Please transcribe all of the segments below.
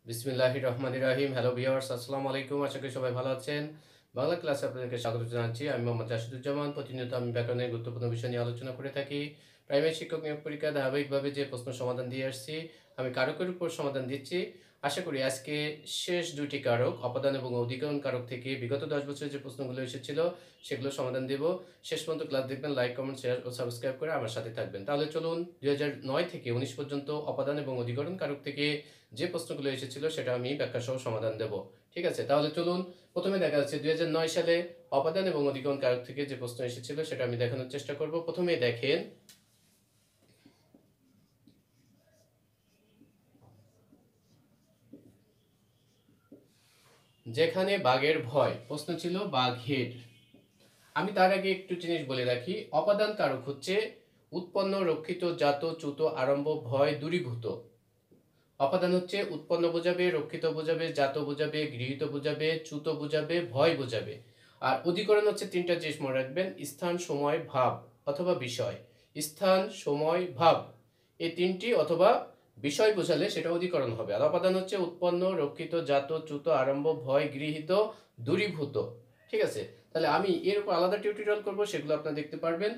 বিসমিল্লাহির রহমানির রহিম। Hello viewers, আসসালামু আলাইকুম। আশা করি সবাই ভালো আছেন। বাংলা ক্লাসে আপনাদেরকে স্বাগত জানাচ্ছি। আমি মোহাম্মদ রাশিদুজ্জামান। প্রতিনিয়ত আমি ব্যাকরণের গুরুত্বপূর্ণ বিষয় নিয়ে আলোচনা করে থাকি। প্রাইমারি শিক্ষক নিয়োগ পরীক্ষা ধারাবাহিকভাবে যে প্রশ্ন সমাধান দিয়ে আসছি, আমি কারকের উপর সমাধান দিচ্ছি। আশা করি আজকে শেষ দুইটি কারক, অপাদান এবং অধিকরণ কারক থেকে বিগত 10 বছরের যে প্রশ্নগুলো এসেছিল সেগুলো সমাধান দেব। শেষ পর্যন্ত ক্লাস দেখবেন, লাইক, কমেন্ট, শেয়ার ও সাবস্ক্রাইব করে আমার সাথে থাকবেন। তাহলে চলুন 2009 থেকে 19 পর্যন্ত অপাদান এবং অধিকরণ কারক থেকে যে প্রশ্নগুলো এসেছিল সেটা আমি ব্যাখ্যা সহ সমাধান দেব। ঠিক আছে, তাহলে চলুন। প্রথমে দেখা যাচ্ছে 2009 সালে অপাদান এবং অধিকরণ কারক থেকে যে প্রশ্ন এসেছিল সেটা আমি দেখানোর চেষ্টা করব। প্রথমে দেখেন, যেখানে বাঘের ভয়, প্রশ্ন ছিল বাঘের। আমি তার আগে একটু জিনিস বলে রাখি। অপাদান কারক হচ্ছে উৎপন্ন, রক্ষিত, জাত, চ্যুত, আরম্ভ, ভয়, দূরীভূত। অপাদান হচ্ছে উৎপন্ন বোঝাবে, রক্ষিত বোঝাবে, জাত বোঝাবে, গৃহীত বোঝাবে, চ্যুত বোঝাবে, ভয় বোঝাবে। আর অধিকরণ হচ্ছে তিনটা জিনিস মনে রাখবেন: স্থান, সময়, ভাব অথবা বিষয়। স্থান, সময়, ভাব, এই তিনটি অথবা বিষয় বোঝালে সেটা অধিকরণ হবে। আর অপাদান হচ্ছে উৎপন্ন, রক্ষিত, জাত, চ্যুত, আরম্ভ, ভয়, গৃহীত, দূরীভূত। ঠিক আছে, তাহলে আমি এর উপর আলাদা টিউটোরিয়াল করব, সেগুলো আপনারা দেখতে পারবেন।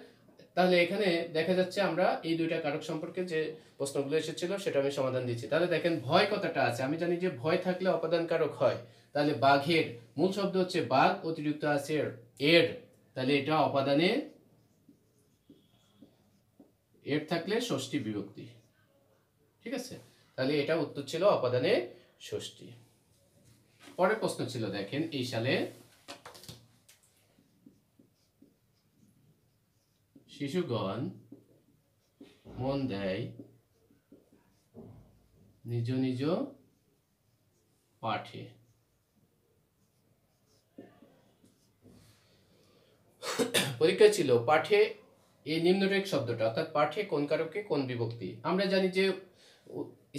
তাহলে এখানে দেখা যাচ্ছে আমরা এই দুইটা কারক সম্পর্কে যে প্রশ্নগুলো এসেছিল সেটা আমি সমাধান দিচ্ছি। তাহলে দেখেন, ভয় কথাটা আছে, আমি জানি যে ভয় থাকলে অপাদান কারক হয়। তাহলে বাঘের মূল শব্দ হচ্ছে বাঘ, অতিরিক্ত আছে এর, তাহলে এটা অপাদানে এর থাকলে ষষ্ঠী বিভক্তি। ঠিক আছে, তাহলে এটা উত্তর ছিল অপাদানে ষষ্ঠী। পরের প্রশ্ন ছিল, দেখেন, এই সালে শিশুগণ মন দেয় নিজ নিজ পাঠে। পরীক্ষা ছিল পাঠে এই নিম্নরেখ শব্দটা, অর্থাৎ পাঠে কোন কারকে কোন বিভক্তি। আমরা জানি যে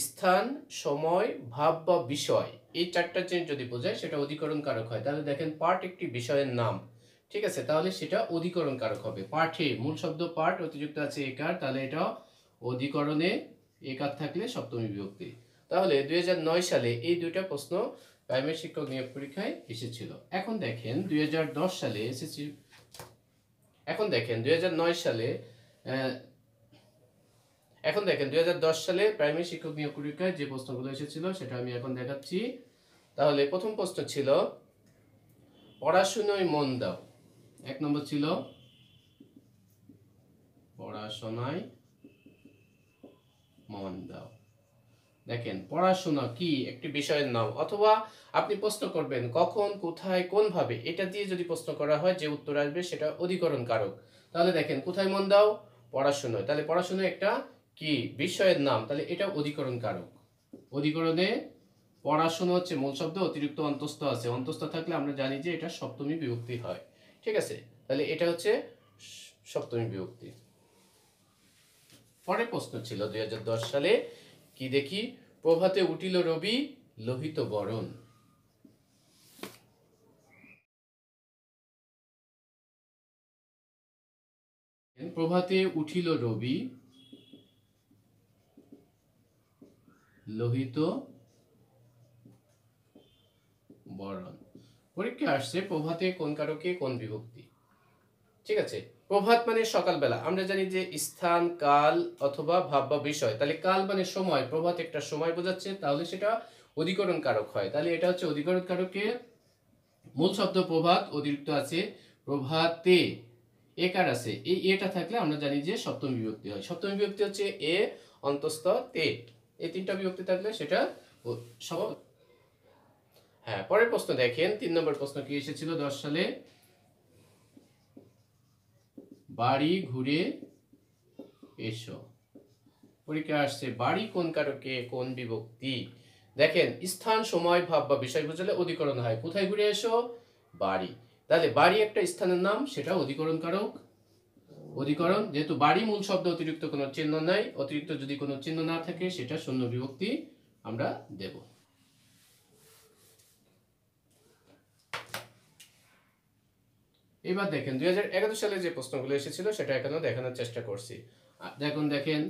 স্থান, সময়, ভাব বা বিষয়, এই চারটা জিনিস যদি বোঝায় সেটা অধিকরণ কারক হয়। তাহলে দেখেন, পাঠ একটি বিষয়ের নাম। ঠিক আছে, তাহলে সেটা অধিকরণ কারক হবে। পাঠে মূল শব্দ পাঠ, অতিরিক্ত আছে একার, তাহলে এটা অধিকরণে একার থাকলে সপ্তমী বিভক্তি। তাহলে 2009 সালে এই দুইটা প্রশ্ন প্রাইমারি শিক্ষক নিয়োগ পরীক্ষায় এসেছিল। এখন দেখেন 2010 সালে এসএসসি, এখন দেখেন 2009 সালে এখন দেখেন 2010 সালে প্রাইমারি শিক্ষক নিয়োগ পরীক্ষায় যে প্রশ্নগুলো এসেছিল সেটা আমি এখন দেখাচ্ছি। তাহলে প্রথম প্রশ্ন ছিল পড়াশোনায় মন দাও। এক নম্বর ছিল পড়াশোনায় মন দাও। দেখেন, পড়াশোনা কি একটি বিষয়ের নাম, অথবা আপনি প্রশ্ন করবেন কখন, কোথায়, কোন ভাবে, এটা দিয়ে যদি প্রশ্ন করা হয় যে উত্তর আসবে সেটা অধিকরণ কারক। তাহলে দেখেন, কোথায় মন দাও, পড়াশোনায়, তাহলে পড়াশোনা একটা কি বিষয়ের নাম, তাহলে এটা অধিকরণ কারক। অধিকরণে পড়াশোনা হচ্ছে মূল শব্দ, অতিরিক্ত অন্তস্থ আছে, অন্তস্থ থাকলে আমরা জানি যে এটা সপ্তমী বিভক্তি হয়। ঠিক আছে, তাহলে এটা হচ্ছে সপ্তমী বিভক্তি। পরের প্রশ্ন ছিল 2010 সালে, কি দেখি, প্রভাতে উঠিল রবি, লোহিত বরণ। প্রভাতে উঠিল রবি, লোহিত বরণ। পরীক্ষা আসছে প্রভাতে কোন কারকে কোন বিভক্তি। ঠিক আছে, প্রভাত মানে সকালবেলা, আমরা জানি যে স্থান, কাল অথবা ভাব বা বিষয়। তাহলে কাল মানে সময়, প্রভাত একটা সময় বোঝাচ্ছে, তাহলে সেটা অধিকরণ কারক হয়। তাহলে এটা হচ্ছে অধিকরণ কারকের মূল শব্দ প্রভাত, অতিরিক্ত আছে প্রভাতে, একার আছে, এই এটা থাকলে আমরা জানি যে সপ্তমী বিভক্তি হয়। সপ্তমী বিভক্তি হচ্ছে এ অন্তস্থ তে, এই তিনটা বিভক্তি থাকলে সেটা সব। হ্যাঁ, পরের প্রশ্ন দেখেন, 3 নম্বর প্রশ্ন কি এসেছিল 10 সালে, বাড়ি ঘুরে এসো। পরীক্ষা আসছে বাড়ি কোন কারকে কোন বিভক্তি। দেখেন, স্থান, সময়, ভাব বা বিষয় বোঝালে অধিকরণ হয়। কোথায় ঘুরে এসো, বাড়ি, তাহলে বাড়ি একটা স্থানের নাম, সেটা অধিকরণ কারক। অধিকরণ, যেহেতু বাড়ি মূল শব্দ, অতিরিক্ত কোনো চিহ্ন নাই, অতিরিক্ত যদি কোনো চিহ্ন না থাকে সেটা শূন্য বিভক্তি আমরা দেব। এবার দেখেন 2011 সালে যে প্রশ্নগুলো এসেছিল সেটা এখানেও দেখানোর চেষ্টা করছি। দেখেন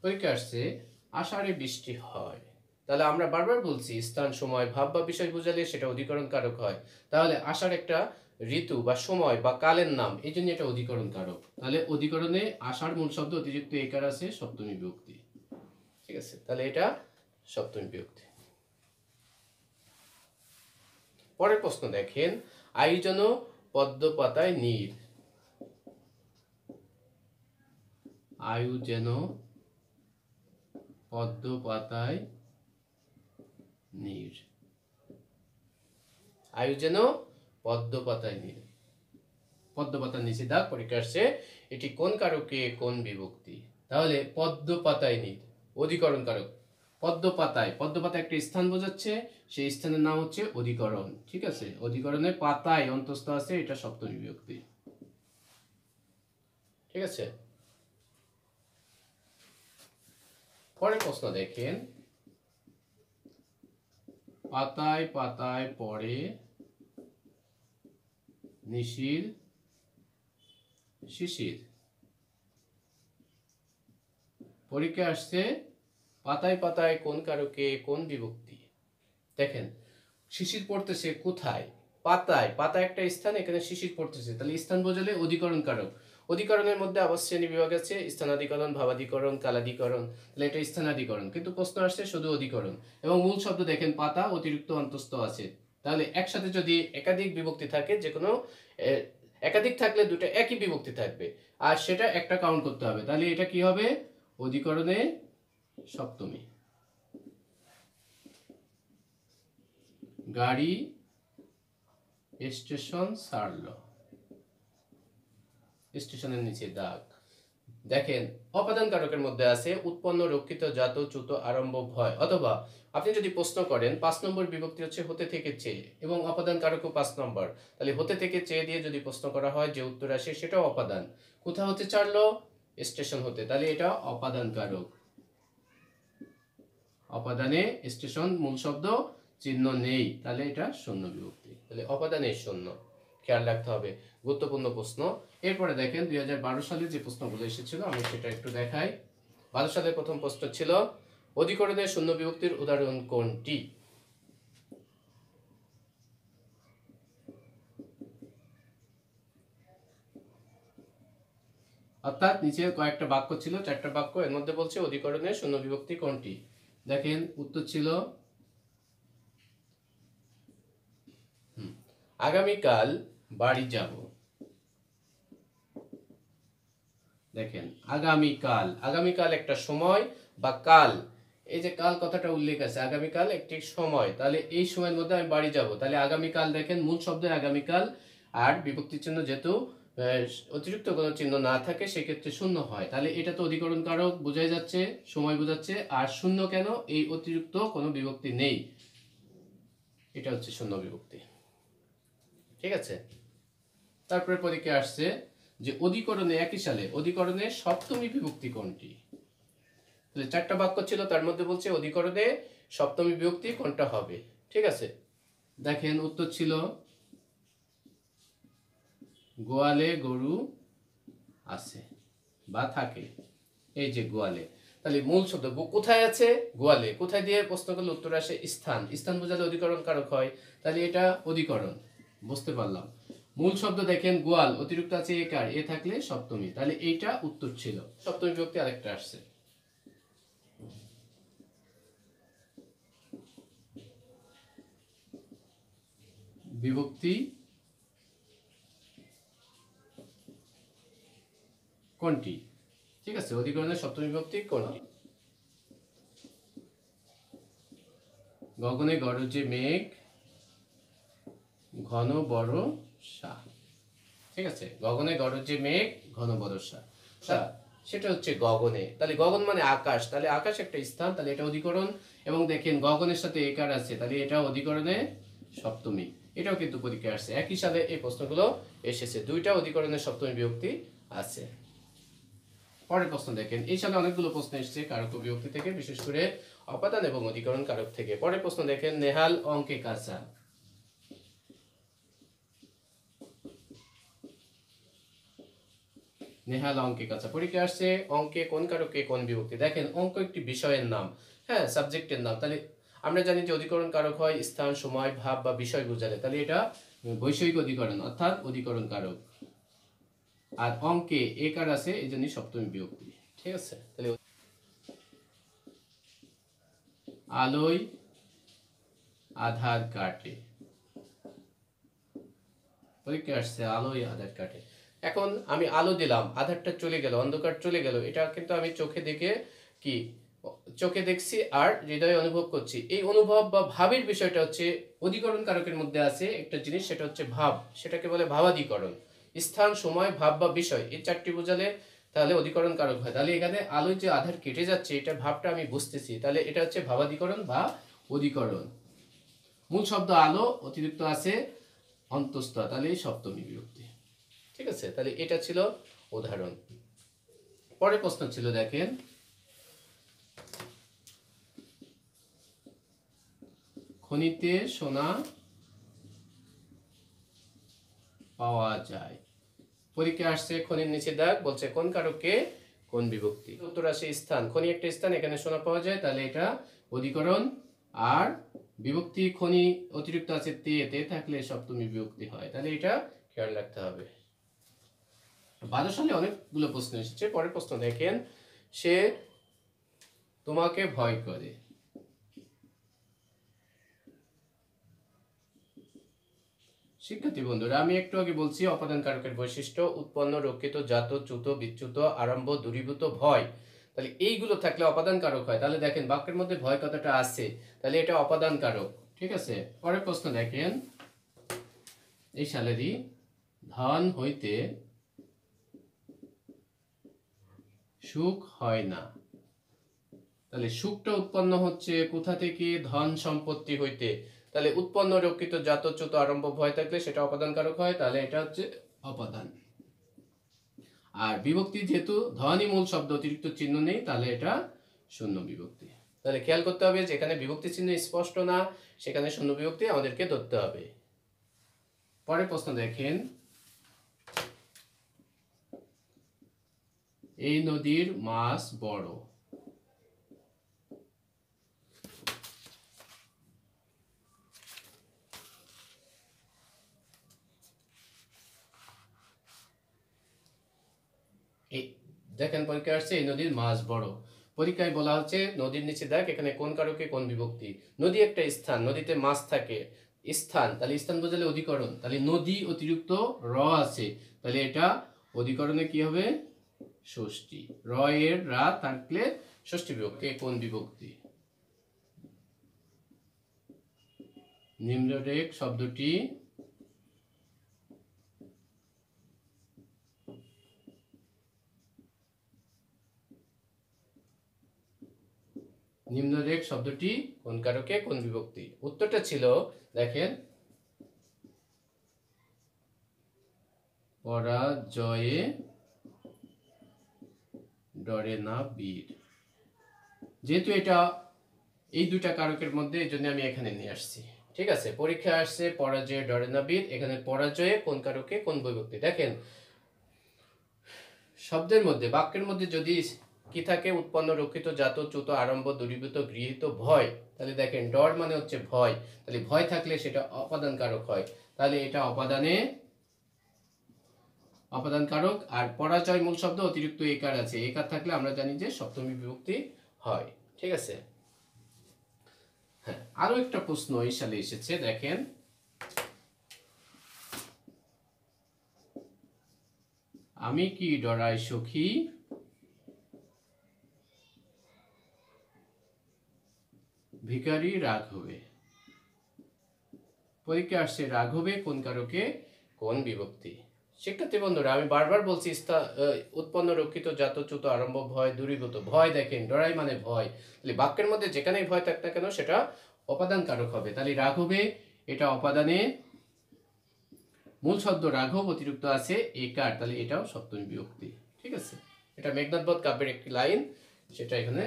পরীক্ষা আসছে আষাঢ়ে বৃষ্টি হয়। তাহলে আমরা বারবার বলছি স্থান সময় ভাব বা বিষয় বোঝালে সেটা অধিকরণ কারক হয়। তাহলে আষাঢ় একটা ঋতু বা সময় বা কালের নাম, এই জন্য এটা অধিকরণ কারক। তাহলে অধিকরণে আষাঢ় মূল শব্দ অতিরিক্ত একার আছে সপ্তমী বিভক্তি। ঠিক আছে, তাহলে এটা সপ্তমী বিভক্তি। পরের প্রশ্ন দেখেন, আয়োজন পদ্ম পাতায় নীর। আয়ু যেন পদ্ম পাতায় নীর। আয়ু যেন পদ্ম পাতায় নীর। পদ্ম পাতার নিচে দাগ, পরীক্ষা আসছে এটি কোন কারকে কোন বিভক্তি। তাহলে পদ্ম পাতায় নীর অধিকরণ কারক। পদ্ম পাতায়, পদ্ম পাতায় একটা স্থান বোঝাচ্ছে, সেই স্থানের নাম হচ্ছে অধিকরণ। ঠিক আছে, অধিকরণে পাতায় অন্তস্থ আছে, এটা সপ্তমী বিভক্তি। ঠিক আছে, পরের প্রশ্ন দেখেন, পাতায় পাতায় পড়ে নিশির শিশির। পরীক্ষা আসছে পাতায় পাতায় কোন কারকে কোন বিভক্তি। দেখেন শিশির পড়তেছে কোথায়, পাতায়। পাতায় একটা স্থান, এখানে শিশির পড়তেছে, তাহলে স্থান বোঝালে অধিকরণ কারক। অধিকরণের মধ্যে আবার শ্রেণী বিভাগ আছে, স্থানাধিকরণ, ভাবাধিকরণ, কালাধিকরণ। তাহলে এটা স্থানাধিকরণ, কিন্তু প্রশ্ন আসছে শুধু অধিকরণ। এবং মূল শব্দ দেখেন পাতা অতিরিক্ত অন্তস্থ আছে। তাহলে একসাথে যদি একাধিক বিভক্তি থাকে, যে কোনো একাধিক থাকলে দুটো একই বিভক্তি থাকবে, আর সেটা একটা কাউন্ট করতে হবে। তাহলে এটা কি হবে, অধিকরণে সপ্তমী। গাড়ি স্টেশন ছাড়ল। স্টেশনের নিচে দাগ। দেখেন অপাদান কারকের মধ্যে আছে উৎপন্ন, রক্ষিত, জাত, চ্যুত, আরম্ভ, ভয়। অথবা আপনি যদি প্রশ্ন করেন 5 নম্বর বিভক্তি হচ্ছে হতে থেকে চেয়ে, এবং অপাদান কারকও 5 নম্বর, তাহলে হতে থেকে চেয়ে দিয়ে যদি প্রশ্ন করা হয়, যে উত্তর আসে সেটাও অপাদান। কোথা হতে ছাড়লো, স্টেশন হতে, তাহলে এটা অপাদান কারক। অপাদানে স্টেশন মূল শব্দ চিহ্ন নেই, তাহলে এটা শূন্য বিভক্তি। তাহলে অপাদানে শূন্য, খেয়াল রাখতে হবে, গুরুত্বপূর্ণ প্রশ্ন। এরপরে দেখেন 2012 সালে যে প্রশ্নগুলো এসেছিল আমি সেটা একটু দেখাই। 12 সালের প্রথম প্রশ্ন ছিল অধিকরণে শূন্য বিভক্তির উদাহরণ কোনটি। অর্থাৎ নিচে কয়েকটা বাক্য ছিল, 4টা বাক্য, এর মধ্যে বলছে অধিকরণে শূন্য বিভক্তি কোনটি। দেখেন উত্তর ছিল আগামীকাল বাড়ি যাব। দেখেন আগামীকাল, আগামীকাল একটা সময় বা কাল, এই যে কাল কথাটা উল্লেখ আছে, আগামীকাল একটি সময়, তাহলে এই সময়ের মধ্যে আমি বাড়ি যাব। তাহলে আগামীকাল, দেখেন মূল শব্দে আগামীকাল, আর বিভক্তি চিহ্ন যেহেতু অতিরিক্ত কোনো চিহ্ন না থাকে সেক্ষেত্রে শূন্য হয়। তাহলে এটা তো অধিকরণ কারক, বোঝাই যাচ্ছে সময় বোঝাচ্ছে। আর শূন্য কেন, এই অতিরিক্ত কোনো বিভক্তি নেই, এটা হচ্ছে শূন্য বিভক্তি। ঠিক আছে, তারপরে পরীক্ষা আসছে যে অধিকরণে একই সালে অধিকরণে সপ্তমী বিভক্তি কোনটি। 4টা বাক্য ছিল, তার মধ্যে বলছে অধিকরণে সপ্তমী বিভক্তি কোনটা হবে। ঠিক আছে, দেখেন উত্তর ছিল গোয়ালে গরু আছে বা থাকে। এই যে গোয়ালে, তাহলে মূল শব্দ কোথায় আছে, গোয়ালে। কোথায় দিয়ে প্রশ্ন করলে উত্তর আসে স্থান, স্থান বোঝালে অধিকরণ কারক হয়, তাহলে এটা অধিকরণ, বুঝতে পারলাম। মূল শব্দ দেখেন গোয়াল, অতিরিক্ত আছে একার, এ থাকলে সপ্তমী, তাহলে এইটা উত্তর ছিল। সপ্তমী বিভক্তি আরেকটা আসছে, বিভক্তি কোনটি। ঠিক আছে, অধিকরণের সপ্তমী বিভক্তি কোনটি। গগনে গরজে মেঘ ঘন বর্ষা। ঠিক আছে, গগনে গরজে মেঘ ঘন বর্ষা, সেটা হচ্ছে গগনে। তাহলে গগন মানে আকাশ, তাহলে আকাশ একটা স্থান, তাহলে এটা অধিকরণ। এবং দেখেন গগনের সাথে একার আছে, তাহলে এটা অধিকরণে সপ্তমী। এটাও কিন্তু পরীক্ষায় আসছে, একই সালে এই প্রশ্নগুলো এসেছে, দুইটা অধিকরণের সপ্তমী বিভক্তি আছে। পরের প্রশ্ন দেখেন, এই সালে অনেকগুলো প্রশ্ন এসেছে কারক বিভক্তি থেকে, বিশেষ করে অপাদান এবং অধিকরণ কারক থেকে। পরের প্রশ্ন দেখেন, নেহাল অঙ্কে কাঁচা। নেহাল অঙ্কে কাঁচা। পরীক্ষা আসছে অঙ্কে কোন কারকে কোন বিভক্তি। দেখেন অঙ্ক একটি বিষয়ের নাম, হ্যাঁ সাবজেক্টের নাম। তাহলে আমরা জানি যে অধিকরণ কারক হয় স্থান, সময়, ভাব বা বিষয় বোঝালে, তাহলে এটা বৈষয়িক অধিকরণ অর্থাৎ অধিকরণ কারক। আর অঙ্কে একার আছে এই জন্য সপ্তমী বিভক্তি। ঠিক আছে, তাহলে আলোয় আধার কাটে। পরীক্ষা আসছে আলোয় আধার কাটে। এখন আমি আলো দিলাম, আধারটা চলে গেল, অন্ধকার চলে গেল, এটা কিন্তু আমি চোখে দেখে কি চোখে দেখছি আর হৃদয়ে অনুভব করছি। এই অনুভব বা ভাবের বিষয়টা হচ্ছে অধিকরণ কারকের মধ্যে আছে একটা জিনিস, সেটা হচ্ছে ভাব, সেটাকে বলে ভাবাধিকরণ। স্থান, সময়, ভাব বা বিষয় এই চারটি বোঝালে তাহলে অধিকরণ কারক হয়। তাহলে এখানে আলোয় যে আধার কেটে যাচ্ছে এটা ভাবটা আমি বুঝতেছি, তাহলে এটা হচ্ছে ভাবাধিকরণ বা অধিকরণ। মূল শব্দ আলো, অতিরিক্ত আছে অন্তস্থ, তাহলে সপ্তমী বিভক্তি। ঠিক আছে, তাহলে এটা ছিল উদাহরণ। পরের প্রশ্ন ছিল দেখেন, খনিতে সোনা পাওয়া যায়। পরীক্ষা আসছে খনির নিচে দাগ, বলছে কোন কারকে কোন বিভক্তি। উত্তর আসে স্থান, খনি একটা স্থান, এখানে সোনা পাওয়া যায়, তাহলে এটা অধিকরণ। আর বিভক্তি খনি অতিরিক্ত আছে তে, তে থাকলে সপ্তমী বিভক্তি হয়, তাহলে এটা খেয়াল রাখতে হবে। 12 সালে অনেকগুলো প্রশ্ন এসেছে। পরের প্রশ্ন দেখেন, সে তোমাকে ভয় করে। শিক্ষার্থী বন্ধুরা, আমি একটু আগে বলছি অপাদান কারকের বৈশিষ্ট্য উৎপন্ন, রক্ষিত, জাত, চ্যুত, বিচ্যুত, আরম্ভ, দূরীভূত, ভয়। তাহলে এইগুলো থাকলে অপাদান কারক হয়। তাহলে দেখেন বাক্যের মধ্যে ভয় কথাটা আছে, তাহলে এটা অপাদান কারক। ঠিক আছে, পরের প্রশ্ন দেখেন, এই সালেরই ধন হইতে সুখ হয় না। তাহলে সুখটা উৎপন্ন হচ্ছে কোথা থেকে? ধন সম্পত্তি হইতে। তাহলে উৎপন্ন, রক্ষিত, জাত, চ্যুত, আরম্ভ, ভয় থাকলে সেটা অপাদান কারক হয়, তাহলে এটা হচ্ছে অপাদান। আর বিভক্তি যেহেতু ধনই মূল শব্দ, অতিরিক্ত চিহ্ন নেই, তাহলে এটা শূন্য বিভক্তি। তাহলে খেয়াল করতে হবে যেখানে বিভক্তি চিহ্ন স্পষ্ট না সেখানে শূন্য বিভক্তি আমাদেরকে ধরতে হবে। পরের প্রশ্ন দেখেন, এই নদীর মাছ বড়। এই দেখেন পরীক্ষা আসছে এই নদীর মাছ বড়। পরীক্ষায় বলা হচ্ছে নদীর নিচে দেখ এখানে কোন কারকে কোন বিভক্তি। নদী একটা স্থান, নদীতে মাছ থাকে, স্থান, তাহলে স্থান বোঝালে অধিকরণ, তাহলে নদী অতিরিক্ত র আছে, তাহলে এটা অধিকরণে কি হবে? ষষ্ঠী। র এর রা থাকলে ষষ্ঠী বিভক্তি। কোন বিভক্তি? নিম্নরেখ শব্দটি নিম্নরেখ শব্দটি কোন কারকে কোন বিভক্তি? উত্তরটা ছিল দেখেন, পরাজয়ে ডরে না বীর। যেহেতু এটা এই দুইটা কারকের মধ্যে, এই জন্য আমি এখানে নিয়ে আসছি। ঠিক আছে, পরীক্ষা আসছে পরাজয়ে ডরে না বীর, এখানে পরাজয়ে কোন কারকে কোন বিভক্তি। দেখেন শব্দের মধ্যে বাক্যের মধ্যে যদি কি থাকে? উৎপন্ন, রক্ষিত, জাত, চ্যুত, আরম্ভ, দূরীভূত, গৃহীত, ভয়। তাহলে দেখেন ডর মানে হচ্ছে ভয়, তাহলে ভয় থাকলে সেটা অপাদান কারক হয়, তাহলে এটা অপাদান কারক। আর পরাজয় মূল শব্দ, অতিরিক্ত একার আছে, একার থাকলে আমরা জানি যে সপ্তমী বিভক্তি হয়। ঠিক আছে, হ্যাঁ আরো একটা প্রশ্ন এই সালে এসেছে দেখেন, আমি কি ডরাই সখী ভিখারি রাঘবে। পরীক্ষা আসছে রাঘবে কোন কারকে কোন বিভক্তি। শিক্ষার্থী বন্ধুরা, আমি বারবার বলছি উৎপন্ন, রক্ষিত, জাত, চ্যুত, আরম্ভ, ভয়, দূরীভূত। ভয় দেখেন ডরাই মানে ভয়, তাহলে বাক্যের মধ্যে যেখানেই ভয় থাক না কেন সেটা অপাদান কারক হবে। তাহলে রাঘবে এটা অপাদানে, মূল শব্দ রাঘব, অতিরিক্ত আছে একার, তাহলে এটাও সপ্তমী বিভক্তি। ঠিক আছে, এটা মেঘনাদ বধ কাব্যের একটি লাইন, সেটা এখানে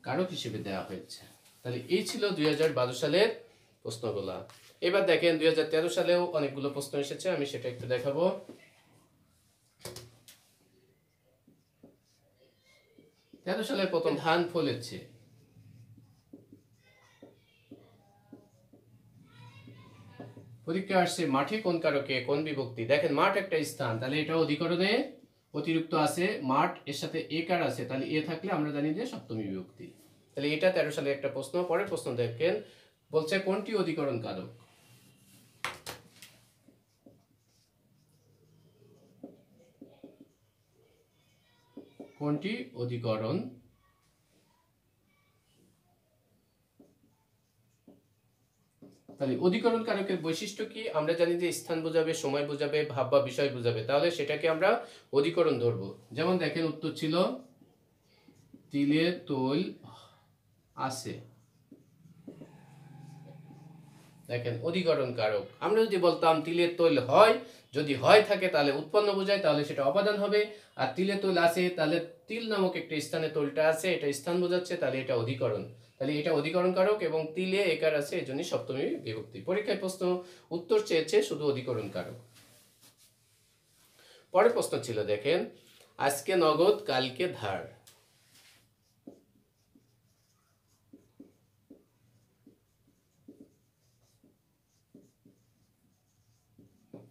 কারক হিসেবে দেওয়া হয়েছে। তাহলে এই ছিল 2012 সালের প্রশ্নগুলা। এবার দেখেন 2013 সালেও অনেকগুলো প্রশ্ন এসেছে, আমি সেটা একটু দেখাবো। সালের প্রথম ধান ফলেছে। পরীক্ষা আসছে মাঠে কোন কারকে কোন বিভক্তি। দেখেন মাঠ একটা স্থান, তাহলে এটা অধিকরণে অতিরিক্ত আছে, মাঠ এর সাথে একার আছে, তাহলে এ থাকলে আমরা জানি যে সপ্তমী বিভক্তি। তাহলে এটা 13 সালের একটা প্রশ্ন। পরের প্রশ্ন দেখেন, বলছে কোনটি অধিকরণ কারক। কোনটি অধিকরণ তাহলে অধিকরণ কারকের বৈশিষ্ট্য কি? আমরা জানি যে স্থান বোঝাবে, সময় বোঝাবে, ভাব বা বিষয় বোঝাবে, তাহলে সেটাকে আমরা অধিকরণ ধরবো। যেমন দেখেন উত্তর ছিল তিলে তৈল আছে। দেখেন অধিকরণ কারক। আমরা যদি বলতাম তিলের তৈল হয়, যদি হয় থাকে তাহলে উৎপন্ন বোঝায়, তাহলে সেটা অপাদান হবে। আর তিলে তৈল আছে, তাহলে তিল নামক একটা স্থানে তৈলটা আছে, এটা স্থান বোঝাচ্ছে, তাহলে এটা অধিকরণ। তাহলে এটা অধিকরণ কারক এবং তিলে একার আছে, এই জন্য সপ্তমী বিভক্তি। পরীক্ষায় প্রশ্ন উত্তর চেয়েছে শুধু অধিকরণ কারক। পরের প্রশ্ন ছিল দেখেন, আজকে নগদ কালকে ধার।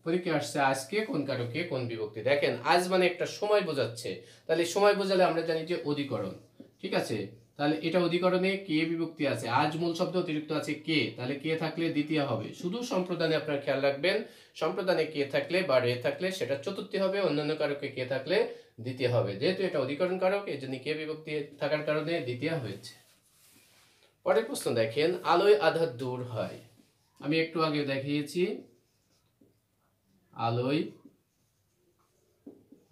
পরীক্ষা আসছে আজকে কোন কারকে কোন বিভক্তি। দেখেন আজ মানে একটা সময় বোঝাচ্ছে, তাহলে সময় বোঝালে আমরা জানি যে অধিকরণ। ঠিক আছে, তাহলে এটা অধিকরণে কে বিভক্তি আছে, আজ মূল শব্দ অতিরিক্ত আছে কে, তাহলে কে থাকলে দ্বিতীয় হবে। শুধু সম্প্রদানে আপনার খেয়াল রাখবেন, সম্প্রদানে কে থাকলে বা রে থাকলে সেটা চতুর্থী হবে, অন্যান্য কারকে কে থাকলে দ্বিতীয় হবে। যেহেতু এটা অধিকরণ কারক, এই জন্য কে বিভক্তি থাকার কারণে দ্বিতীয় হয়েছে। পরের প্রশ্ন দেখেন, আলোয় আধার দূর হয়। আমি একটু আগে দেখিয়েছি, আলোয়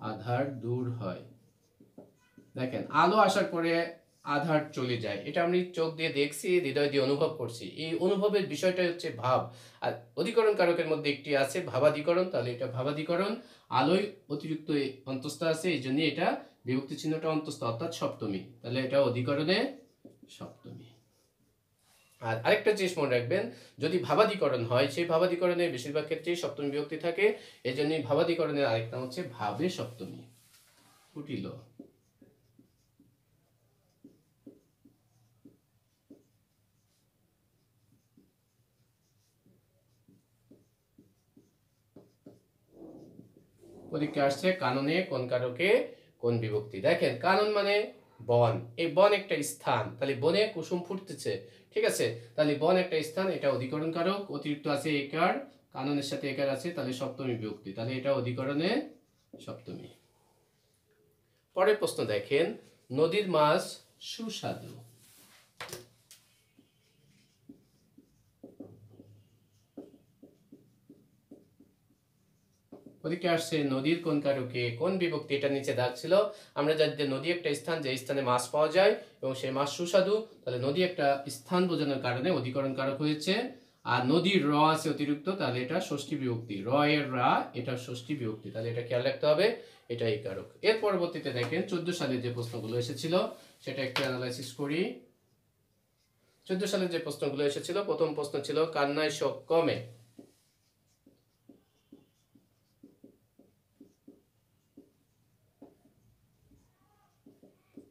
আধার দূর হয়। দেখেন আলো আসার পরে আধার চলে যায়, এটা আমি চোখ দিয়ে দেখছি, হৃদয় দিয়ে অনুভব করছি। এই অনুভবের বিষয়টা হচ্ছে ভাব। আর অধিকরণ কারকের মধ্যে একটি আছে ভাবাধিকরণ, তাহলে এটা ভাবাধিকরণ। আলোয় অতিরিক্ত অন্তস্থ আছে, এই জন্য এটা বিভক্তি চিহ্নটা অন্তস্থ, অর্থাৎ সপ্তমী, তাহলে এটা অধিকরণে সপ্তমী। আর আরেকটা জিনিস মনে রাখবেন, যদি ভাবাধিকরণ হয়, সেই ভাবাধিকরণের বেশিরভাগ ক্ষেত্রেই সপ্তমী বিভক্তি থাকে, এই জন্যই ভাবাধিকরণের আরেক নাম হচ্ছে ভাবে সপ্তমী। ফুটিল। পরীক্ষা আসছে কাননে কোন কারকে কোন বিভক্তি। দেখেন কানন মানে বন, এই বন একটা স্থান, তাহলে বনে কুসুম ফুটতেছে। ঠিক আছে, তাহলে বন একটা স্থান, এটা অধিকরণ কারক, অতিরিক্ত আছে একার, কাননের সাথে একার আছে, তাহলে সপ্তমী বিভক্তি, তাহলে এটা অধিকরণে সপ্তমী। পরের প্রশ্ন দেখেন, নদীর মাছ সুস্বাদু। পরীক্ষা আসছে নদীর কোন কারকে কোন বিভক্তি, এটা নিচে দাগ ছিল। আমরা জানি যে নদী একটা স্থান, যে স্থানে মাছ পাওয়া যায় এবং সেই মাছ সুস্বাদু, তাহলে নদী একটা স্থান বোঝানোর কারণে অধিকরণ কারক হয়েছে। আর নদীর র আছে অতিরিক্ত, তাহলে এটা ষষ্ঠী বিভক্তি, র এর রা, এটা ষষ্ঠী বিভক্তি, তাহলে এটা খেয়াল রাখতে হবে, এটাই কারক। এর পরবর্তীতে দেখেন 14 সালে যে প্রশ্নগুলো এসেছিল সেটা একটু অ্যানালাইসিস করি। 14 সালে যে প্রশ্নগুলো এসেছিল, প্রথম প্রশ্ন ছিল কান্নায় শোক কমে।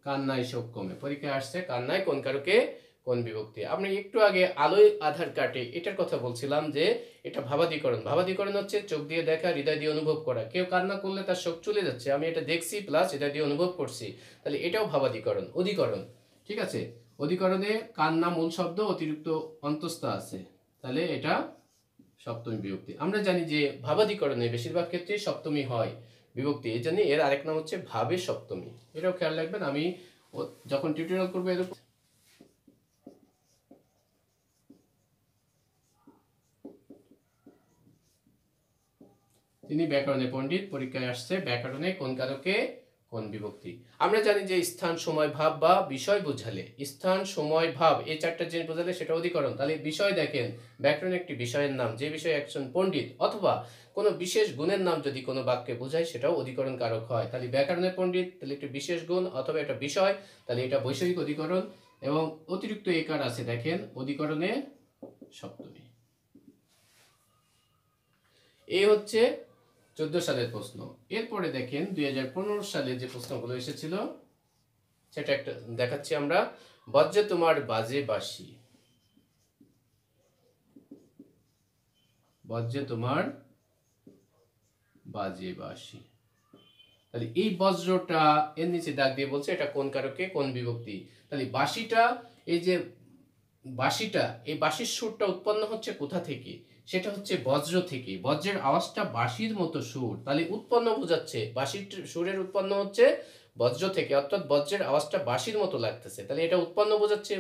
কান্নায় শোক কমে। পরীক্ষায় আসছে কান্নায় কোন কারকে কোন বিভক্তি। আমরা একটু আগে আলোয় আধার কাটে এটার কথা বলছিলাম যে এটা ভাবাধিকরণ। ভাবাধিকরণ হচ্ছে চোখ দিয়ে দেখা, হৃদয় দিয়ে অনুভব করা। কেউ কান্না করলে তার শোক চলে যাচ্ছে, আমি এটা দেখছি প্লাস হৃদয় দিয়ে অনুভব করছি, তাহলে এটাও ভাবাধিকরণ, অধিকরণ। ঠিক আছে, অধিকরণে কান্না মূল শব্দ, অতিরিক্ত অন্তস্থ আছে, তাহলে এটা সপ্তমী বিভক্তি। আমরা জানি যে ভাবাধিকরণে বেশিরভাগ ক্ষেত্রে সপ্তমী হয় বিভক্তি, এই জন্য এর আরেক নাম হচ্ছে ভাবে সপ্তমী, এটাও খেয়াল রাখবেন। আমি যখন টিউটোরিয়াল করবো এর তিনি ব্যাকরণে পণ্ডিত। পরীক্ষায় আসছে ব্যাকরণে কোন কারকে কোন বিভক্তি। আমরা জানি যে স্থান সময় ভাব বা বিষয় বোঝালে, স্থান সময় ভাব এই চারটা জিনিস বোঝালে সেটা অধিকরণ। তাহলে বিষয় দেখেন, ব্যাকরণ একটি বিষয়ের নাম, যে বিষয়ে একজন পণ্ডিত অথবা কোনো বিশেষ গুণের নাম যদি কোনো বাক্যে বোঝায় সেটাও অধিকরণ কারক হয়। তাহলে ব্যাকরণের পণ্ডিত, তাহলে একটি বিশেষ গুণ অথবা একটা বিষয়, তাহলে এটা বৈষয়িক অধিকরণ। এবং অতিরিক্ত একার আছে দেখেন অধিকরণে সপ্তমী। এই হচ্ছে 14 সালের প্রশ্ন। এরপরে দেখেন 2015 সালে যে প্রশ্নগুলো এসেছিল সেটা একটা দেখাচ্ছি আমরা। বজ্রে তোমার বাজে বাঁশি, বজ্রে তোমার বাজে বাঁশি। তাহলে এই বজ্রটা এর নিচে দাগ দিয়ে বলছে এটা কোন কারকে কোন বিভক্তি। তাহলে বাঁশিটা, এই যে বাঁশিটা, এই বাঁশির সুরটা উৎপন্ন হচ্ছে কোথা থেকে? সেটা হচ্ছে বজ্র থেকে। বজ্রের আওয়াজটা বাঁশির মতো সুর, তাহলে উৎপন্ন বোঝাচ্ছে বাঁশির সুরের উৎপন্ন হচ্ছে বজ্র থেকে, অর্থাৎ বজ্রের আওয়াজটা বাঁশির মতো লাগতেছে, তাহলে এটা উৎপন্ন বোঝাচ্ছে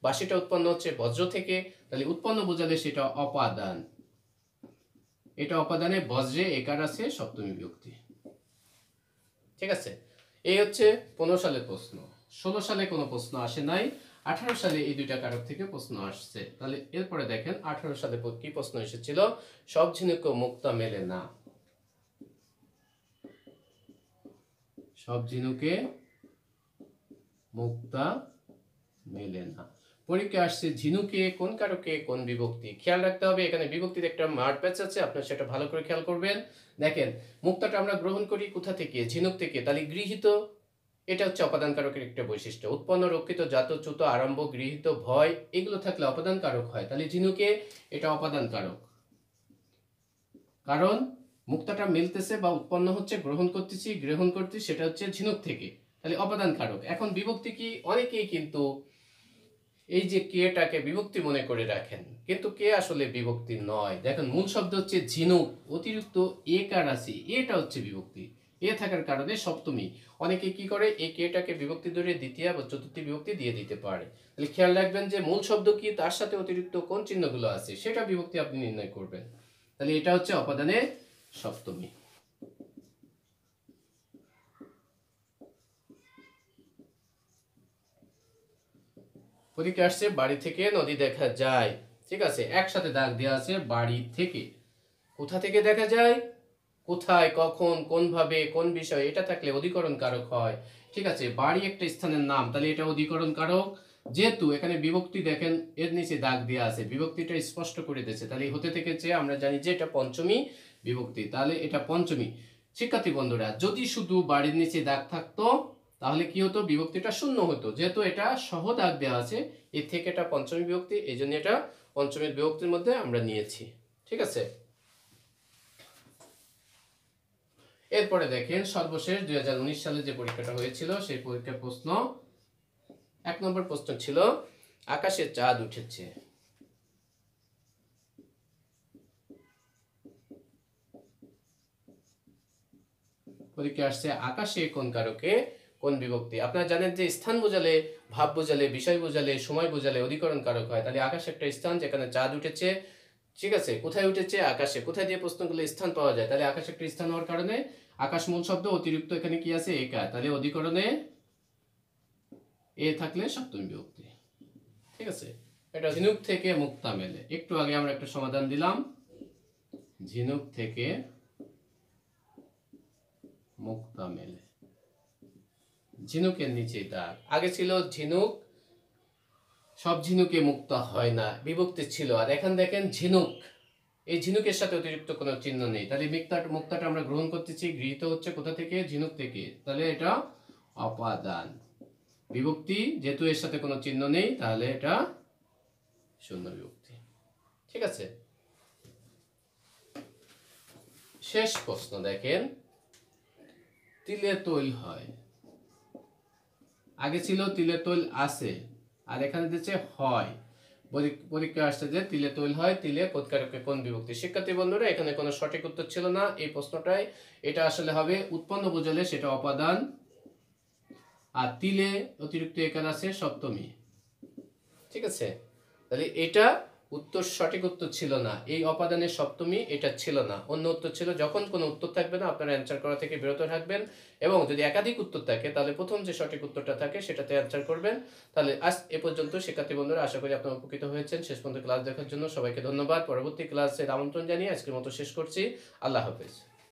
বাঁশিটা উৎপন্ন হচ্ছে বজ্র থেকে। তাহলে উৎপন্ন বোঝালে সেটা অপাদান, এটা অপাদানে বজ্রে একার আছে সপ্তমী বিভক্তি। ঠিক আছে, এই হচ্ছে 15 সালের প্রশ্ন। 16 সালে কোনো প্রশ্ন আসে নাই, 18 সালে এই দুইটা কারক থেকে প্রশ্ন আসছে। তাহলে এরপরে দেখেন 18 সালে কি প্রশ্ন এসেছিল। সব ঝিনুকে মুক্তা মেলে না, সব ঝিনুকে মুক্তা মেলে না। পরীক্ষা আসছে ঝিনুকে কোন কারকে কোন বিভক্তি। খেয়াল রাখতে হবে এখানে বিভক্তির একটা মার্ক প্যাচ আছে, আপনার সেটা ভালো করে খেয়াল করবেন। দেখেন মুক্তাটা আমরা গ্রহণ করি কোথা থেকে? ঝিনুক থেকে, তাহলে গৃহীত, এটা হচ্ছে অপাদান কারকের একটা বৈশিষ্ট্য। উৎপন্ন, রক্ষিত, জাত, চ্যুত, আরম্ভ, গৃহীত, ভয় এগুলো থাকলে অপাদান কারক হয়। তাহলে ঝিনুকে এটা অপাদান কারক, কারণ মুক্তাটা মিলতেছে বা উৎপন্ন হচ্ছে, গ্রহণ করতেছি সেটা হচ্ছে ঝিনুক থেকে, তাহলে অপাদান কারক। এখন বিভক্তি কি? অনেকেই কিন্তু এই যে কেটাকে বিভক্তি মনে করে রাখেন, কিন্তু কে আসলে বিভক্তি নয়। দেখেন মূল শব্দ হচ্ছে ঝিনুক, অতিরিক্ত একার আছে, এটা হচ্ছে বিভক্তি। এ থাকার কারণে সপ্তমী। অনেকে কি করে এই কেটাকে বিভক্তি ধরে দ্বিতীয় বা চতুর্থী বিভক্তি দিয়ে দিতে পারে। তাহলে খেয়াল রাখবেন যে মূল শব্দ কি, তার সাথে অতিরিক্ত কোন চিহ্নগুলো আছে সেটা বিভক্তি আপনি নির্ণয় করবেন। তাহলে এটা হচ্ছে অপাদানে সপ্তমী। পরীক্ষা আসছে বাড়ি থেকে নদী দেখা যায়। ঠিক আছে, একসাথে দাগ দেওয়া আছে বাড়ি থেকে। কোথা থেকে দেখা যায়? কোথায়, কখন, কোন ভাবে, কোন বিষয়, এটা থাকলে অধিকরণ কারক হয়। ঠিক আছে, বাড়ি একটা স্থানের নাম, তাহলে এটা অধিকরণ কারক। যেহেতু এখানে বিভক্তি দেখেন এর নিচে দাগ দেওয়া আছে, বিভক্তিটা স্পষ্ট করে দিয়েছে, তাহলে হতে থেকেছে আমরা জানি যে এটা পঞ্চমী বিভক্তি, তাহলে এটা পঞ্চমী। শিক্ষার্থী বন্ধুরা, যদি শুধু বাড়ির নিচে দাগ থাকতো তাহলে কি হতো? বিভক্তিটা শূন্য হতো। যেহেতু এটা সহ দাগ দেওয়া আছে এর থেকে এটা পঞ্চমী বিভক্তি, এই জন্য এটা পঞ্চমী বিভক্তির মধ্যে আমরা নিয়েছি। ঠিক আছে, এরপরে দেখেন সর্বশেষ 2019 সালে যে পরীক্ষাটা হয়েছিল সেই পরীক্ষার প্রশ্ন 1 নম্বর প্রশ্ন ছিল আকাশে চাঁদ উঠেছে। পরীক্ষা আসছে আকাশে কোন কারকে কোন বিভক্তি। আপনারা জানেন যে স্থান বোঝালে, ভাব বোঝালে, বিষয় বোঝালে, সময় বোঝালে অধিকরণ কারক হয়। তাহলে আকাশ একটা স্থান যেখানে চাঁদ উঠেছে। ঠিক আছে, কোথায় উঠেছে? আকাশে। কোথায় দিয়ে প্রশ্ন করলে স্থান পাওয়া যায়, তাহলে আকাশ একটা স্থান হওয়ার কারণে আকাশ মূল শব্দ, অতিরিক্ত এখানে কি আছে? একা, তাহলে অধিকরণে এ থাকলে সপ্তমী বিভক্তি। ঠিক আছে, এটা ঝিনুক থেকে মুক্তা মেলে। একটু আগে আমরা একটা সমাধান দিলাম, ঝিনুক থেকে মুক্তা মেলে। ঝিনুকের নিচে দাগ, আগে ছিল ঝিনুক, সব ঝিনুকে মুক্তা হয় না, বিভক্তি ছিল। আর এখন দেখেন ঝিনুক, এই ঝিনুকের সাথে অতিরিক্ত কোনো চিহ্ন নেই, তাহলে মুক্তাটা আমরা গ্রহণ করতেছি, গৃহীত হচ্ছে কোথা থেকে? ঝিনুক থেকে, তাহলে এটা অপাদান বিভক্তি। যেহেতু এর সাথে কোনো চিহ্ন নেই তাহলে এটা শূন্য বিভক্তি। ঠিক আছে, শেষ প্রশ্ন দেখেন, তিলে তৈল হয়। আগে ছিল তিলে তৈল আছে, আর এখানে দিচ্ছে হয়। পরীক্ষা আসছে যে তিলে তৈল হয়, তিলে কোৎকারকে কোন বিভক্তি। শিক্ষার্থী বন্ধুরা, এখানে কোনো সঠিক উত্তর ছিল না এই প্রশ্নটাই। এটা আসলে হবে উৎপন্ন বোঝালে সেটা অপাদান, আর তিলে অতিরিক্ত একার আছে সপ্তমী। ঠিক আছে, তাহলে এটা উত্তর, সঠিক উত্তর ছিল না। এই অপাদানের সপ্তমী এটা ছিল না, অন্য উত্তর ছিল। যখন কোনো উত্তর থাকবে না আপনারা অ্যান্সার করা থেকে বিরত থাকবেন, এবং যদি একাধিক উত্তর থাকে তাহলে প্রথম যে সঠিক উত্তরটা থাকে সেটাতে অ্যান্সার করবেন। তাহলে আজ এ পর্যন্ত শিক্ষার্থী বন্ধুরা, আশা করি আপনারা উপকৃত হয়েছেন। শেষ পর্যন্ত ক্লাস দেখার জন্য সবাইকে ধন্যবাদ। পরবর্তী ক্লাসের আমন্ত্রণ জানিয়ে আজকের মতো শেষ করছি। আল্লাহ হাফেজ।